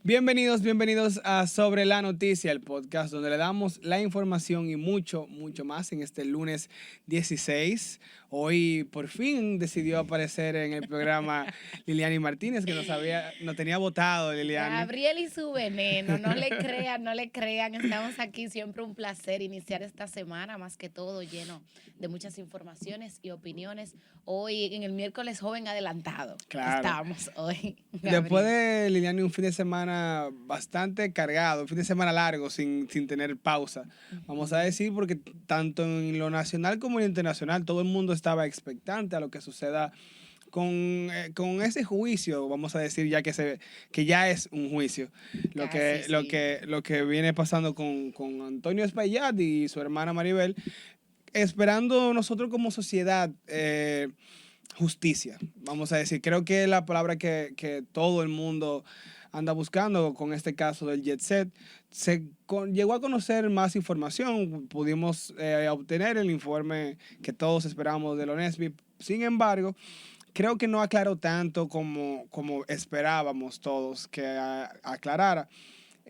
Bienvenidos a Sobre la Noticia, el podcast donde le damos la información y mucho más en este lunes 16. Hoy por fin decidió aparecer en el programa Liliani Martínez, que nos tenía votado, Liliani. Gabriel y su veneno, no le crean, no le crean. Estamos aquí, siempre un placer iniciar esta semana, más que todo lleno de muchas informaciones y opiniones. Hoy en el miércoles joven adelantado. Claro. Estamos hoy. Después de Liliani un fin de semana bastante cargado, un fin de semana largo sin tener pausa, vamos a decir, porque tanto en lo nacional como en lo internacional todo el mundo estaba expectante a lo que suceda con ese juicio, vamos a decir que ya es un juicio, lo que viene pasando con Antonio Espaillat y su hermana Maribel, esperando nosotros como sociedad justicia, vamos a decir. Creo que la palabra que todo el mundo anda buscando con este caso del Jet Set, llegó a conocer más información, pudimos obtener el informe que todos esperábamos de Lonesby. Sin embargo, creo que no aclaró tanto como esperábamos todos que aclarara,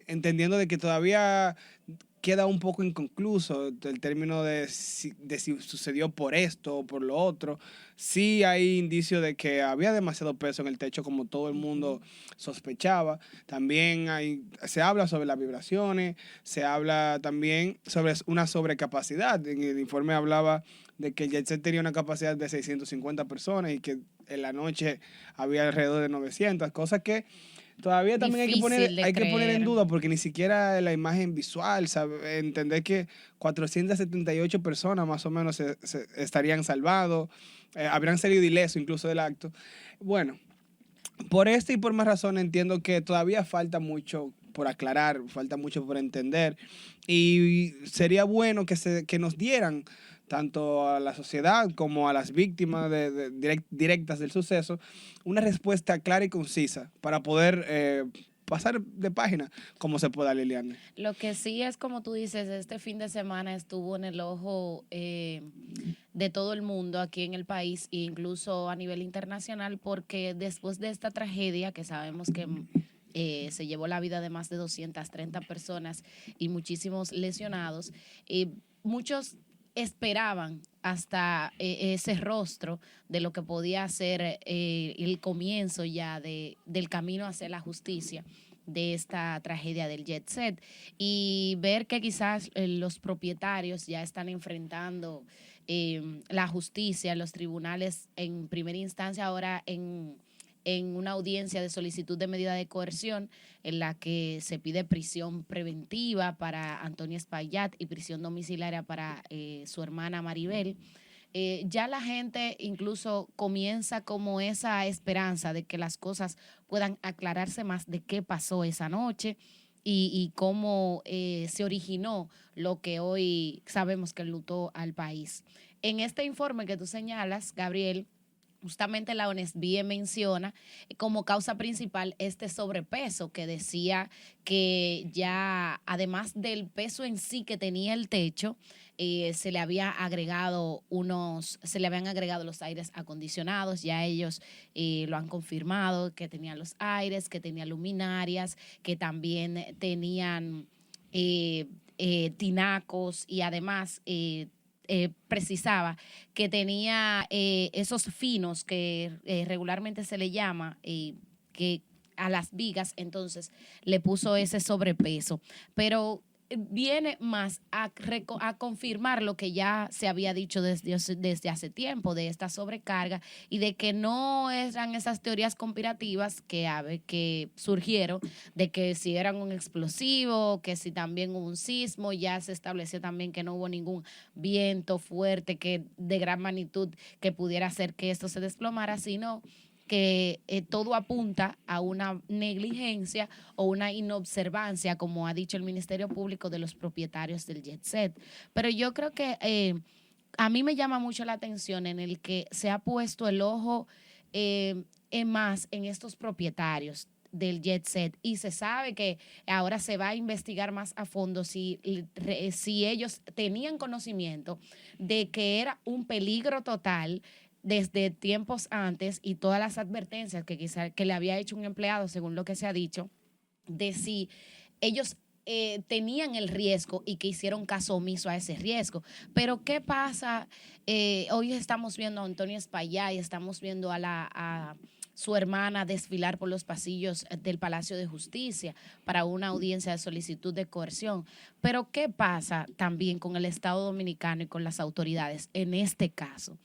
entendiendo de que todavía queda un poco inconcluso el término de si sucedió por esto o por lo otro. Sí hay indicios de que había demasiado peso en el techo, como todo el mundo sospechaba. También se habla sobre las vibraciones, se habla también sobre una sobrecapacidad. En el informe hablaba de que el jet set tenía una capacidad de 650 personas y que en la noche había alrededor de 900, cosas que todavía también hay que poner en duda, porque ni siquiera la imagen visual, entender que 478 personas más o menos se estarían salvados, habrían salido ilesos incluso del acto. Bueno, por esta y por más razones entiendo que todavía falta mucho por aclarar, falta mucho por entender, y sería bueno que nos dieran tanto a la sociedad como a las víctimas directas del suceso una respuesta clara y concisa para poder pasar de página como se pueda, Liliana. Lo que sí es, como tú dices, este fin de semana estuvo en el ojo de todo el mundo aquí en el país e incluso a nivel internacional, porque después de esta tragedia que sabemos que se llevó la vida de más de 230 personas y muchísimos lesionados, muchos esperaban hasta ese rostro de lo que podía ser el comienzo ya del camino hacia la justicia de esta tragedia del jet set, y ver que quizás los propietarios ya están enfrentando la justicia, los tribunales en primera instancia, ahora en una audiencia de solicitud de medida de coerción en la que se pide prisión preventiva para Antonio Espaillat y prisión domiciliaria para su hermana Maribel. Ya la gente incluso comienza como esa esperanza de que las cosas puedan aclararse más de qué pasó esa noche y cómo se originó lo que hoy sabemos que enlutó al país. En este informe que tú señalas, Gabriel, justamente la ONESBIE menciona como causa principal este sobrepeso, que decía que ya además del peso en sí que tenía el techo, se le habían agregado los aires acondicionados. Ya ellos lo han confirmado, que tenían los aires, que tenían luminarias, que también tenían tinacos, y además precisaba que tenía esos finos que regularmente se le llama, que a las vigas, entonces le puso ese sobrepeso. Pero viene más a confirmar lo que ya se había dicho desde hace tiempo, de esta sobrecarga, y de que no eran esas teorías conspirativas que surgieron de que si eran un explosivo, que si también hubo un sismo. Ya se estableció también que no hubo ningún viento fuerte de gran magnitud que pudiera hacer que esto se desplomara, sino que todo apunta a una negligencia o una inobservancia, como ha dicho el Ministerio Público, de los propietarios del jet set. Pero yo creo que a mí me llama mucho la atención en el que se ha puesto el ojo más en estos propietarios del jet set, y se sabe que ahora se va a investigar más a fondo si ellos tenían conocimiento de que era un peligro total desde tiempos antes, y todas las advertencias que le había hecho un empleado, según lo que se ha dicho, de si ellos tenían el riesgo y que hicieron caso omiso a ese riesgo. Pero ¿qué pasa? Hoy estamos viendo a Antonio Espaillá y estamos viendo a su hermana desfilar por los pasillos del Palacio de Justicia para una audiencia de solicitud de coerción. Pero ¿qué pasa también con el Estado Dominicano y con las autoridades en este caso?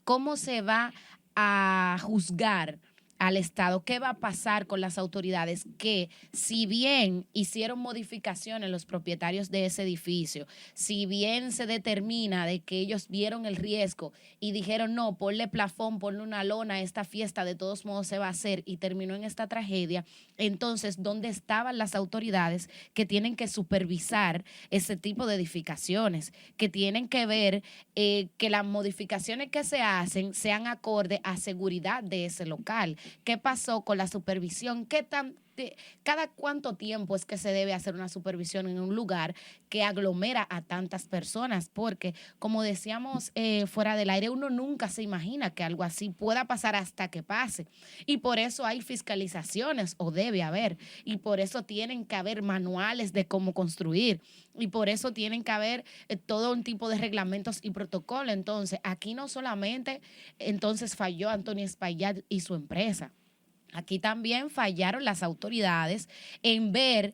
¿Cómo se va a juzgar al Estado? ¿Qué va a pasar con las autoridades que, si bien hicieron modificaciones los propietarios de ese edificio, si bien se determina de que ellos vieron el riesgo y dijeron, no, ponle plafón, ponle una lona, esta fiesta de todos modos se va a hacer, y terminó en esta tragedia? Entonces, ¿dónde estaban las autoridades que tienen que supervisar ese tipo de edificaciones, que tienen que ver que las modificaciones que se hacen sean acorde a seguridad de ese local? ¿Qué pasó con la supervisión? ¿Cada cuánto tiempo es que se debe hacer una supervisión en un lugar que aglomera a tantas personas? Porque, como decíamos fuera del aire, uno nunca se imagina que algo así pueda pasar hasta que pase. Y por eso hay fiscalizaciones, o debe haber, y por eso tienen que haber manuales de cómo construir, y por eso tienen que haber todo un tipo de reglamentos y protocolos. Entonces, aquí no solamente entonces falló Antonio Espaillat y su empresa. Aquí también fallaron las autoridades en ver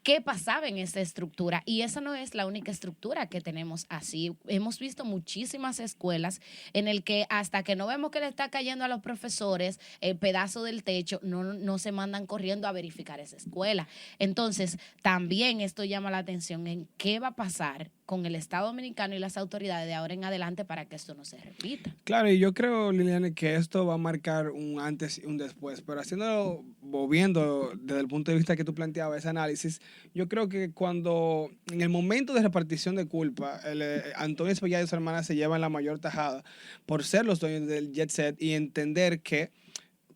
qué pasaba en esa estructura. Y esa no es la única estructura que tenemos así. Hemos visto muchísimas escuelas en el que hasta que no vemos que le está cayendo a los profesores el pedazo del techo, no se mandan corriendo a verificar esa escuela. Entonces, también esto llama la atención en qué va a pasar con el Estado Dominicano y las autoridades de ahora en adelante para que esto no se repita. Claro, y yo creo, Liliane, que esto va a marcar un antes y un después, pero haciéndolo o viendo desde el punto de vista que tú planteabas ese análisis, yo creo que cuando en el momento de repartición de culpa, Antonio Espaillat y su hermana se llevan la mayor tajada por ser los dueños del Jet Set y entender que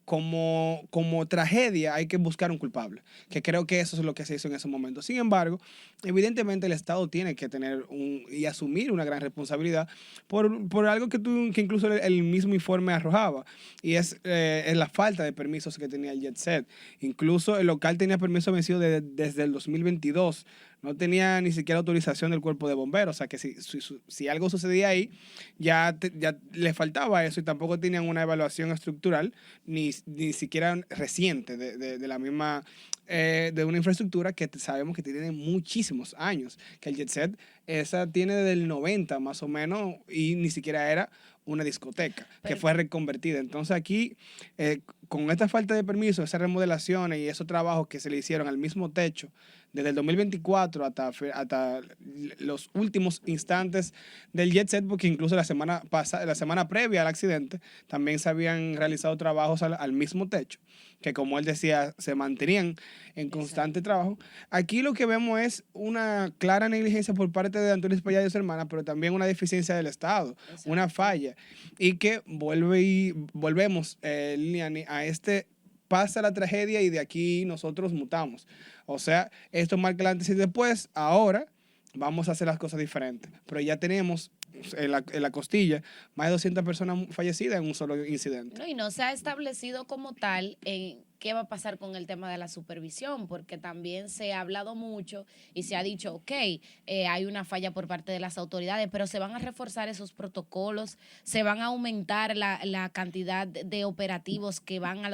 como tragedia hay que buscar un culpable, que creo que eso es lo que se hizo en ese momento. Sin embargo, evidentemente el Estado tiene que tener y asumir una gran responsabilidad por algo que incluso el mismo informe arrojaba, y es la falta de permisos que tenía el Jet Set. Incluso el local tenía permiso vencido desde el 2022. No tenía ni siquiera autorización del cuerpo de bomberos, o sea que si algo sucedía ahí, ya le faltaba eso, y tampoco tenían una evaluación estructural, ni siquiera reciente de la misma, de una infraestructura que sabemos que tiene muchísimos años, que el Jet Set, esa tiene desde el 90 más o menos, y ni siquiera era una discoteca, que fue reconvertida. Entonces aquí, con esta falta de permiso, esas remodelaciones y esos trabajos que se le hicieron al mismo techo, desde el 2024 hasta los últimos instantes del Jet Set, porque incluso la semana previa al accidente, también se habían realizado trabajos al mismo techo, que como él decía, se mantenían en constante trabajo. Aquí lo que vemos es una clara negligencia por parte de Antonio Espaillat y su hermana, pero también una deficiencia del Estado, una falla, y que volvemos, Liliane, pasa la tragedia y de aquí nosotros mutamos. O sea, esto marca el antes y después. Ahora vamos a hacer las cosas diferentes. Pero ya tenemos en la costilla más de 200 personas fallecidas en un solo incidente. No, y no se ha establecido como tal en qué va a pasar con el tema de la supervisión, porque también se ha hablado mucho y se ha dicho, ok, hay una falla por parte de las autoridades, pero se van a reforzar esos protocolos, se van a aumentar la cantidad de operativos que van a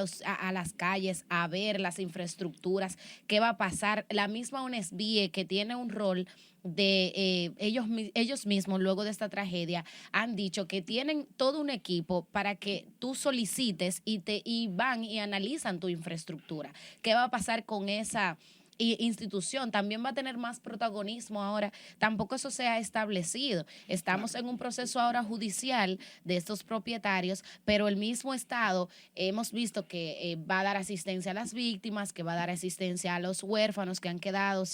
las calles a ver las infraestructuras, qué va a pasar. La misma UNESVIE, que tiene un rol de ellos mismos, luego de esta tragedia, han dicho que tienen todo un equipo para que tú solicites y van y analizan tu infraestructura. ¿Qué va a pasar con esa institución? También va a tener más protagonismo ahora. Tampoco eso se ha establecido. Estamos en un proceso ahora judicial de estos propietarios, pero el mismo Estado hemos visto que va a dar asistencia a las víctimas, que va a dar asistencia a los huérfanos que han quedado,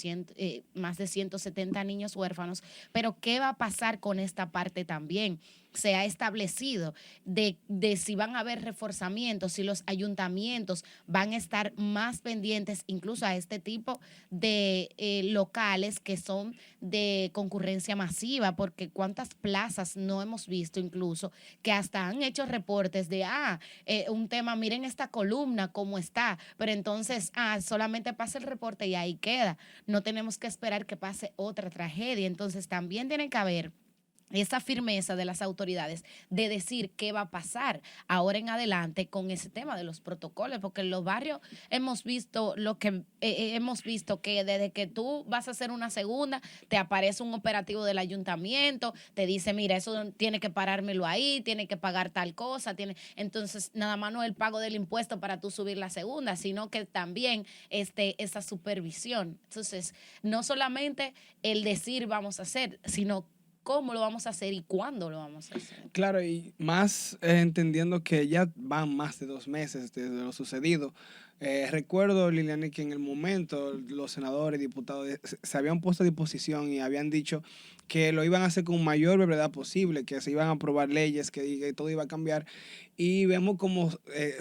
más de 170 niños huérfanos. Pero ¿qué va a pasar con esta parte también? se ha establecido de si van a haber reforzamientos, si los ayuntamientos van a estar más pendientes incluso a este tipo de locales que son de concurrencia masiva, porque cuántas plazas no hemos visto incluso que hasta han hecho reportes de, un tema, miren esta columna, cómo está, pero entonces, solamente pasa el reporte y ahí queda. No tenemos que esperar que pase otra tragedia. Entonces, también tiene que haber esa firmeza de las autoridades de decir qué va a pasar ahora en adelante con ese tema de los protocolos, porque en los barrios hemos visto hemos visto que desde que tú vas a hacer una segunda, te aparece un operativo del ayuntamiento, te dice, mira, eso tiene que parármelo ahí, tiene que pagar tal cosa, entonces nada más no es el pago del impuesto para tú subir la segunda, sino que también esa supervisión. Entonces, no solamente el decir vamos a hacer, sino cómo lo vamos a hacer y cuándo lo vamos a hacer. Claro, y más entendiendo que ya van más de 2 meses desde lo sucedido. Recuerdo, Liliana, que en el momento los senadores y diputados se habían puesto a disposición y habían dicho que lo iban a hacer con mayor brevedad posible, que se iban a aprobar leyes, que todo iba a cambiar. Y vemos como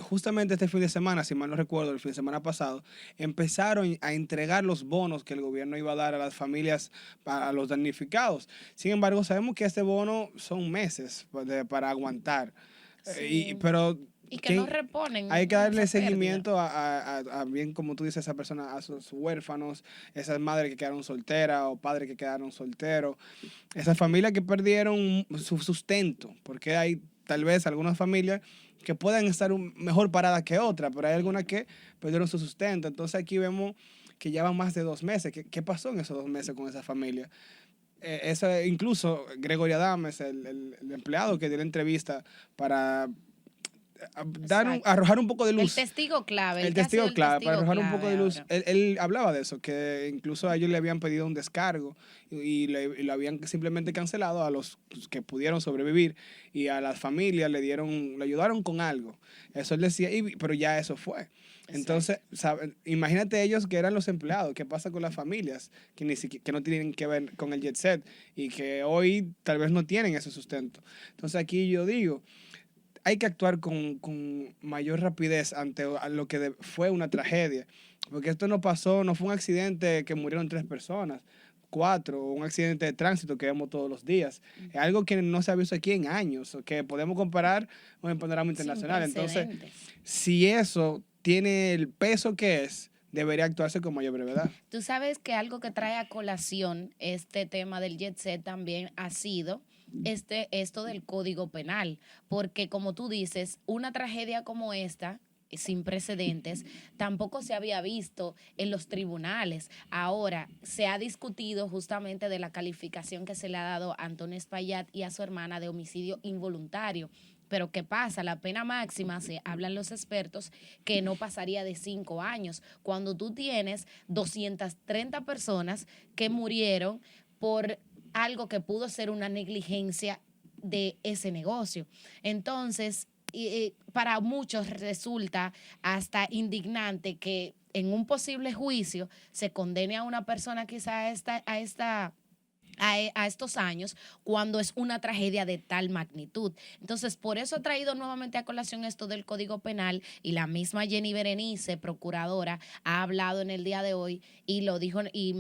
justamente este fin de semana, si mal no recuerdo, el fin de semana pasado, empezaron a entregar los bonos que el gobierno iba a dar a las familias, a los damnificados. Sin embargo, sabemos que este bono son meses para aguantar. Sí. Pero y que no reponen hay que darle esa pérdida. seguimiento a bien, como tú dices, a esa persona, a sus huérfanos, esas madres que quedaron solteras o padres que quedaron solteros, esas familias que perdieron su sustento, porque hay tal vez algunas familias que puedan estar mejor paradas que otras, pero hay algunas que perdieron su sustento. Entonces aquí vemos que ya van más de 2 meses. ¿Qué pasó en esos 2 meses con esa familia? Incluso Gregory Adames, el empleado que dio la entrevista para arrojar un poco de luz. El testigo clave. El testigo clave, para arrojar un poco de luz. Ahora. Él hablaba de eso, que incluso a ellos le habían pedido un descargo y lo habían simplemente cancelado a los que pudieron sobrevivir y a las familias le ayudaron con algo. Eso él decía, pero ya eso fue. Entonces, imagínate ellos que eran los empleados, ¿qué pasa con las familias que no tienen que ver con el jet set y que hoy tal vez no tienen ese sustento? Entonces aquí yo digo, hay que actuar con mayor rapidez ante lo que fue una tragedia, porque esto no fue un accidente que murieron 3 personas, 4, o un accidente de tránsito que vemos todos los días. Es algo que no se ha visto aquí en años, que podemos comparar con el panorama internacional. Entonces, si eso tiene el peso que es, debería actuarse con mayor brevedad. Tú sabes que algo que trae a colación este tema del jet set también ha sido esto del Código Penal, porque como tú dices, una tragedia como esta, sin precedentes, tampoco se había visto en los tribunales. Ahora se ha discutido justamente de la calificación que se le ha dado a Antonio Espaillat y a su hermana de homicidio involuntario. Pero ¿qué pasa? La pena máxima, se hablan los expertos, que no pasaría de 5 años. Cuando tú tienes 230 personas que murieron por algo que pudo ser una negligencia de ese negocio. Entonces, para muchos resulta hasta indignante que en un posible juicio se condene a una persona quizá a estos años cuando es una tragedia de tal magnitud. Entonces, por eso ha traído nuevamente a colación esto del Código Penal y la misma Jenny Berenice, procuradora, ha hablado en el día de hoy y lo dijo y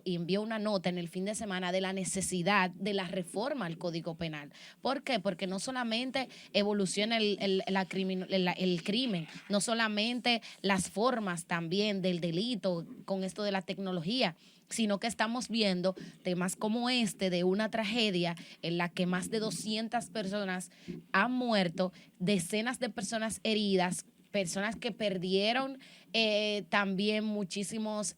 envió una nota en el fin de semana de la necesidad de la reforma al Código Penal. ¿Por qué? Porque no solamente evoluciona el crimen, no solamente las formas también del delito con esto de la tecnología, sino que estamos viendo temas como de una tragedia en la que más de 200 personas han muerto, decenas de personas heridas, personas que perdieron también muchísimos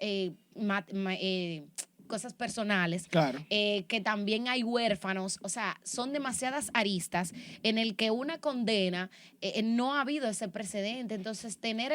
cosas personales, claro. Que también hay huérfanos, o sea, son demasiadas aristas en el que una condena no ha habido ese precedente. Entonces, tener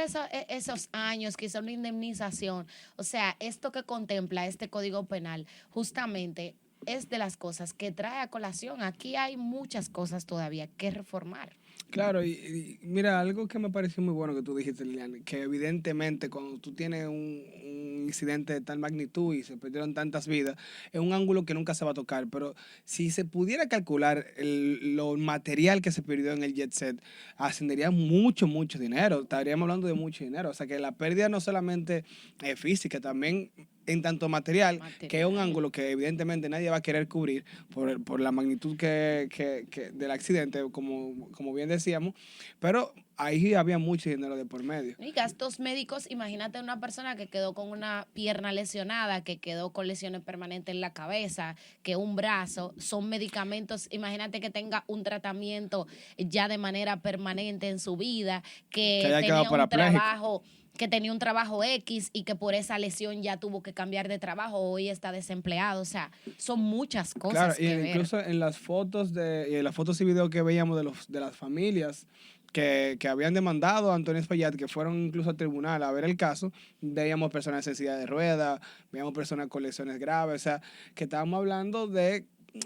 esos años, quizá una indemnización, o sea, esto que contempla este Código Penal, justamente es de las cosas que trae a colación. Aquí hay muchas cosas todavía que reformar. Claro, y mira, algo que me pareció muy bueno que tú dijiste, Liliana, que evidentemente cuando tú tienes un incidente de tal magnitud y se perdieron tantas vidas, es un ángulo que nunca se va a tocar. Pero si se pudiera calcular lo material que se perdió en el jet set, ascendería mucho, mucho dinero. Estaríamos hablando de mucho dinero. O sea que la pérdida no solamente es física, también en tanto material, que es un ángulo que evidentemente nadie va a querer cubrir por la magnitud del accidente, como bien decíamos, pero ahí había mucho dinero de por medio. Y gastos médicos, imagínate una persona que quedó con una pierna lesionada, que quedó con lesiones permanentes en la cabeza, que un brazo, son medicamentos, imagínate que tenga un tratamiento ya de manera permanente en su vida, Que haya quedado parapléjico. Que tenía un trabajo X y que por esa lesión ya tuvo que cambiar de trabajo, hoy está desempleado. O sea, son muchas cosas Claro, y incluso en las fotos y en las fotos y videos que veíamos de las familias que habían demandado a Antonio Espaillat, que fueron incluso al tribunal a ver el caso, veíamos personas en silla de ruedas, veíamos personas con lesiones graves, o sea, que estábamos hablando de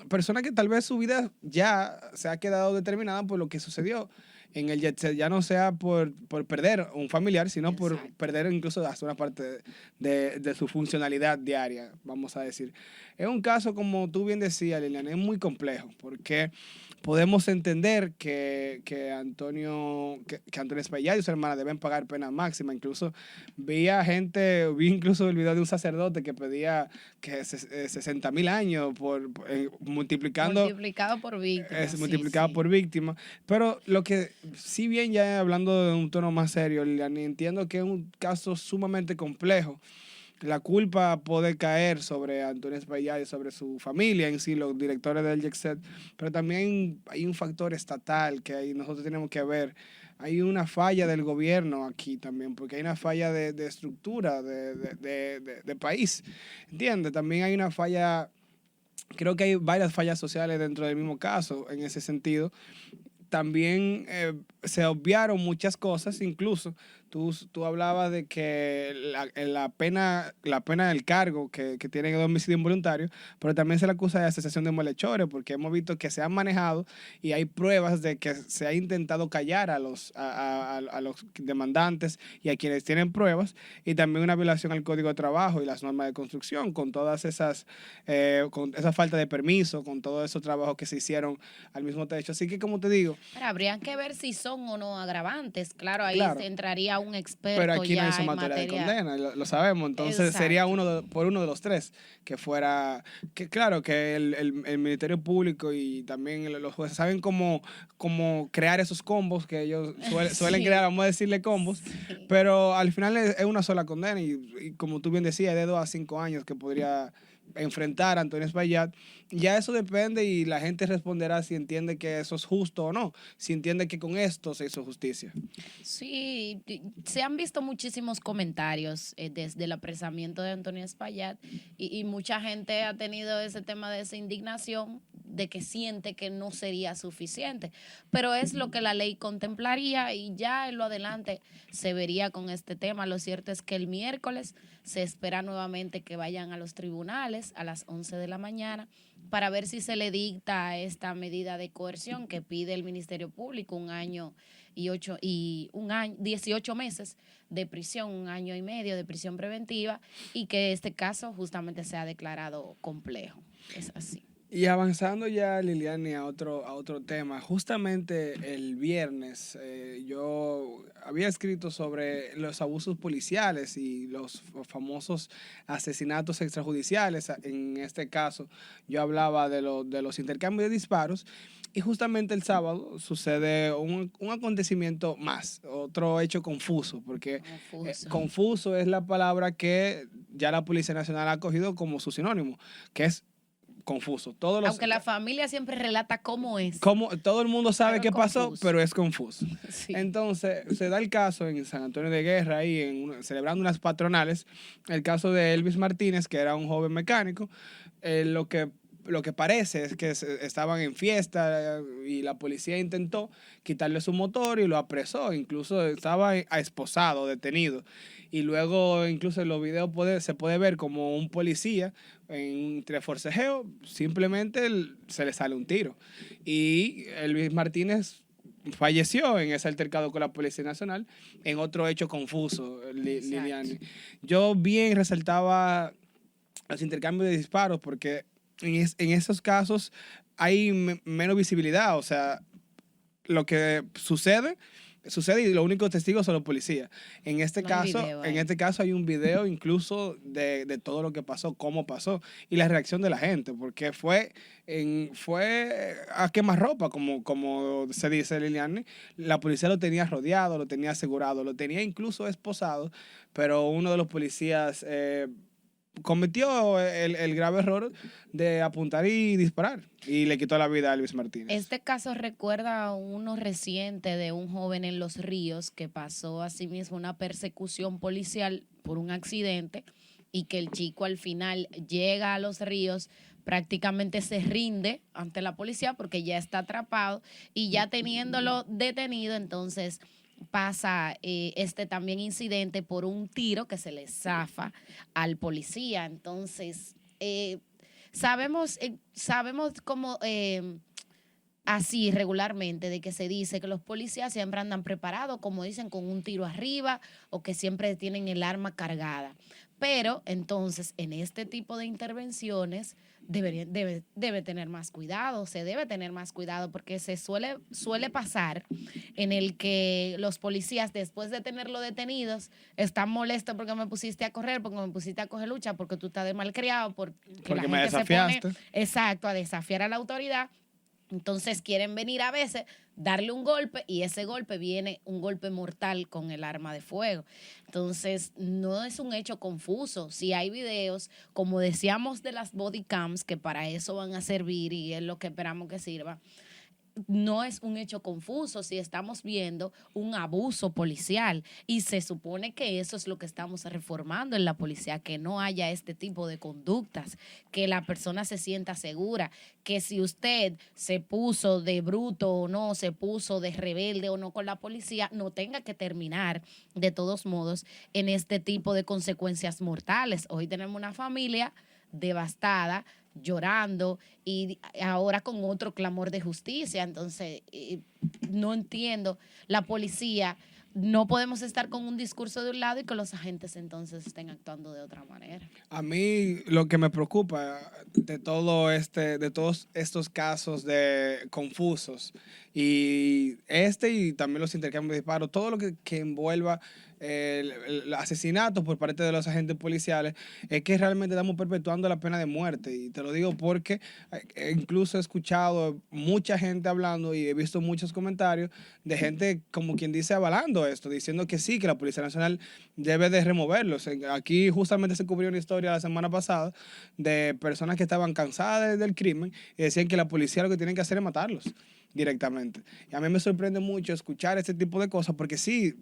personas que tal vez su vida ya se ha quedado determinada por lo que sucedió en el jet set, ya no sea por perder un familiar, sino por Exacto. perder incluso hasta una parte de su funcionalidad diaria, vamos a decir. Es un caso, como tú bien decías, Liliana, es muy complejo, porque podemos entender que Antonio Espaillat y su hermana deben pagar pena máxima. Incluso vi incluso el video de un sacerdote que pedía que 60,000 años Multiplicado por víctimas. multiplicado por víctima. Pero lo que, si bien ya hablando de un tono más serio, Liliana, entiendo que es un caso sumamente complejo. La culpa puede caer sobre Antonio Espaillat y sobre su familia en sí, los directores del jet set, pero también hay un factor estatal que ahí nosotros tenemos que ver. Hay una falla del gobierno aquí también, porque hay una falla de estructura de país, ¿entiendes? También hay una falla, creo que hay varias fallas sociales dentro del mismo caso en ese sentido. También se obviaron muchas cosas, incluso tú hablabas de que la pena del cargo que tiene el homicidio involuntario, pero también se le acusa de asociación de malhechores, porque hemos visto que se han manejado y hay pruebas de que se ha intentado callar a los demandantes y a quienes tienen pruebas, y también una violación al Código de Trabajo y las normas de construcción, con todas con esa falta de permiso, con todos esos trabajos que se hicieron al mismo techo. Así que, como te digo, pero habrían que ver si son o no agravantes. Claro, ahí claro, entraría un experto pero aquí no ya hizo en materia de materia. condena, lo sabemos. Entonces sería Exacto. por uno de los tres que fuera, que claro, que el Ministerio Público y también los jueces saben cómo crear esos combos que ellos suelen crear, Sí, vamos a decirle combos, sí. pero al final es una sola condena y como tú bien decías, de 2 a 5 años que podría enfrentar a Antonio Espaillat. Ya eso depende y la gente responderá si entiende que eso es justo o no, si entiende que con esto se hizo justicia. Sí, se han visto muchísimos comentarios desde el apresamiento de Antonio Espaillat y mucha gente ha tenido ese tema de esa indignación de que siente que no sería suficiente, pero es lo que la ley contemplaría y ya en lo adelante se vería con este tema. Lo cierto es que el miércoles se espera nuevamente que vayan a los tribunales a las 11 de la mañana para ver si se le dicta esta medida de coerción que pide el Ministerio Público, 18 meses de prisión, 1 año y medio de prisión preventiva, y que este caso justamente se ha declarado complejo. Es así. Y avanzando ya, Liliani, a otro tema, justamente el viernes yo había escrito sobre los abusos policiales y los famosos asesinatos extrajudiciales. En este caso, yo hablaba de los intercambios de disparos y justamente el sábado sucede un acontecimiento más, otro hecho confuso, porque Confuso. confuso es la palabra que ya la Policía Nacional ha cogido como su sinónimo, que es confuso. Aunque la familia siempre relata cómo es, Todo el mundo sabe pero es qué pasó, confuso. pero es confuso. Sí. Entonces, se da el caso en San Antonio de Guerra, ahí celebrando unas patronales, el caso de Elvis Martínez, que era un joven mecánico. Lo que parece es que estaban en fiesta y la policía intentó quitarle su motor y lo apresó. Incluso estaba esposado, detenido. Y luego, incluso en los videos se puede ver como un policía entre forcejeo, simplemente se le sale un tiro. Y Elvis Martínez falleció en ese altercado con la Policía Nacional, en otro hecho confuso, Liliani. Yo bien resaltaba los intercambios de disparos porque en esos casos hay menos visibilidad, o sea, lo que sucede y los únicos testigos son los policías. En este caso hay un video incluso de todo lo que pasó, cómo pasó y la reacción de la gente, porque fue a quemarropa, como se dice Liliani. La policía lo tenía rodeado, lo tenía asegurado, lo tenía incluso esposado, pero uno de los policías cometió el grave error de apuntar y disparar y le quitó la vida a Elvis Martínez. Este caso recuerda a uno reciente de un joven en Los Ríos que pasó asimismo una persecución policial por un accidente y que el chico al final llega a Los Ríos, prácticamente se rinde ante la policía porque ya está atrapado y ya teniéndolo detenido, entonces pasa este también incidente por un tiro que se le zafa al policía. Entonces, sabemos cómo así regularmente de que se dice que los policías siempre andan preparados, como dicen, con un tiro arriba o que siempre tienen el arma cargada. Pero entonces en este tipo de intervenciones debe tener más cuidado, se debe tener más cuidado porque suele pasar en el que los policías después de tenerlo detenidos están molestos porque me pusiste a correr, porque me pusiste a coger lucha, porque tú estás de malcriado, porque la gente me desafiaste. se pone, exacto, a desafiar a la autoridad. Entonces quieren venir a veces, darle un golpe y ese golpe viene un golpe mortal con el arma de fuego. Entonces no es un hecho confuso. Si hay videos, como decíamos de las body cams, que para eso van a servir y es lo que esperamos que sirva, no es un hecho confuso si estamos viendo un abuso policial y se supone que eso es lo que estamos reformando en la policía, que no haya este tipo de conductas, que la persona se sienta segura, que si usted se puso de bruto o no, se puso de rebelde o no con la policía, no tenga que terminar de todos modos en este tipo de consecuencias mortales. Hoy tenemos una familia devastada, llorando y ahora con otro clamor de justicia. Entonces, no entiendo, la policía, no podemos estar con un discurso de un lado y que los agentes entonces estén actuando de otra manera. A mí lo que me preocupa de todos estos casos de confusos y también los intercambios de disparos, todo lo que envuelva el asesinato por parte de los agentes policiales, es que realmente estamos perpetuando la pena de muerte. Y te lo digo porque incluso he escuchado mucha gente hablando y he visto muchos comentarios de gente, como quien dice, avalando esto, diciendo que sí, que la Policía Nacional debe de removerlos. Aquí justamente se cubrió una historia la semana pasada de personas que estaban cansadas del crimen y decían que la policía lo que tienen que hacer es matarlos directamente. Y a mí me sorprende mucho escuchar este tipo de cosas porque sí,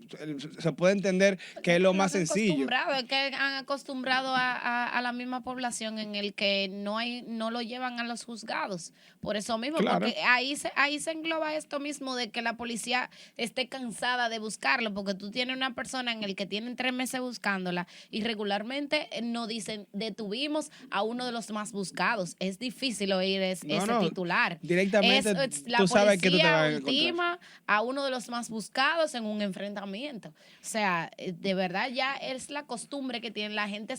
se puede entender que es lo más sencillo. Es que han acostumbrado a la misma población en el que no lo llevan a los juzgados. Por eso mismo, Claro. porque ahí se engloba esto mismo de que la policía esté cansada de buscarlo, porque tú tienes una persona en el que tienen 3 meses buscándola y regularmente no dicen detuvimos a uno de los más buscados. Es difícil oír ese titular. Directamente La sabes que tú te vas a ultima a uno de los más buscados en un enfrentamiento. O sea, de verdad ya es la costumbre que tiene la gente.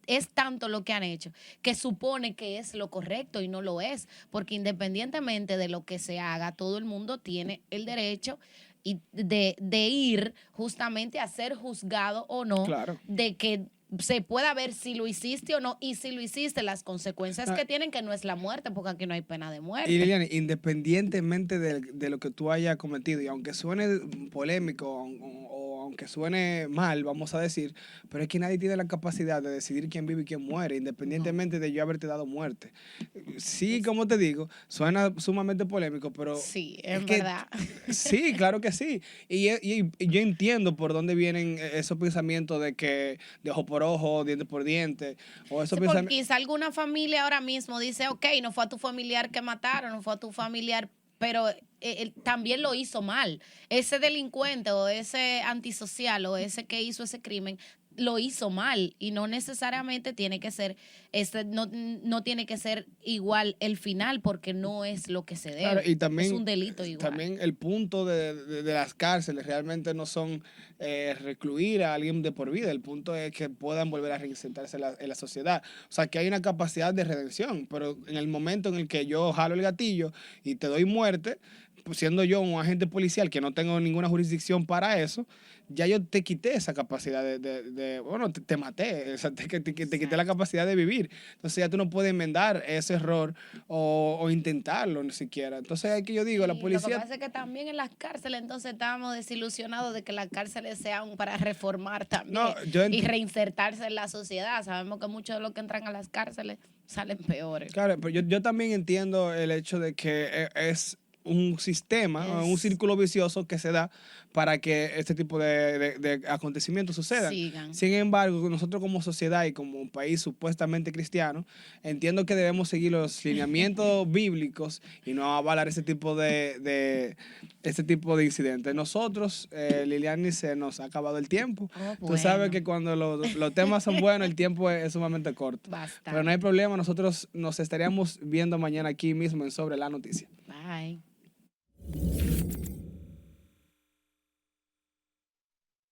Es tanto lo que han hecho que supone que es lo correcto y no lo es, porque independientemente de lo que se haga, todo el mundo tiene el derecho de ir justamente a ser juzgado o no, Claro. de que se pueda ver si lo hiciste o no, y si lo hiciste, las consecuencias que tienen, que no es la muerte, porque aquí no hay pena de muerte. Y Liliana, independientemente de lo que tú hayas cometido, y aunque suene polémico o aunque suene mal, vamos a decir, pero es que nadie tiene la capacidad de decidir quién vive y quién muere, independientemente de yo haberte dado muerte. Sí, como te digo, suena sumamente polémico, pero... Sí, en verdad. Sí, claro que sí. Y yo entiendo por dónde vienen esos pensamientos de que de ojo por ojo, diente por diente, o esos Sí, porque pensamientos... quizá alguna familia ahora mismo dice, ok, no fue a tu familiar que mataron, no fue a tu familiar, pero él también lo hizo mal. Ese delincuente o ese antisocial o ese que hizo ese crimen lo hizo mal y no necesariamente tiene que ser, no tiene que ser igual el final porque no es lo que se debe. Claro, y también, es un delito igual. también el punto de las cárceles realmente no son recluir a alguien de por vida. El punto es que puedan volver a reinsertarse en la sociedad. O sea, que hay una capacidad de redención, pero en el momento en el que yo jalo el gatillo y te doy muerte, pues siendo yo un agente policial que no tengo ninguna jurisdicción para eso, ya yo te quité esa capacidad bueno, te maté, o sea, te quité la capacidad de vivir. Entonces ya tú no puedes enmendar ese error o intentarlo ni siquiera. Entonces hay que yo digo, la Lo que policía... pasa es que también en las cárceles entonces estábamos desilusionados de que las cárceles sean para reformar también No, y reinsertarse en la sociedad. Sabemos que muchos de los que entran a las cárceles salen peores. Claro, pero yo también entiendo el hecho de que es un sistema, un círculo vicioso que se da para que este tipo de acontecimientos sucedan. Sigan. Sin embargo, nosotros como sociedad y como un país supuestamente cristiano, entiendo que debemos seguir los lineamientos bíblicos y no avalar este tipo de incidentes. Nosotros, Liliani, se nos ha acabado el tiempo. Tú sabes Bueno. que cuando los temas son buenos, el tiempo es sumamente corto. Bastante. Pero no hay problema, nosotros nos estaríamos viendo mañana aquí mismo en Sobre la Noticia. Bye.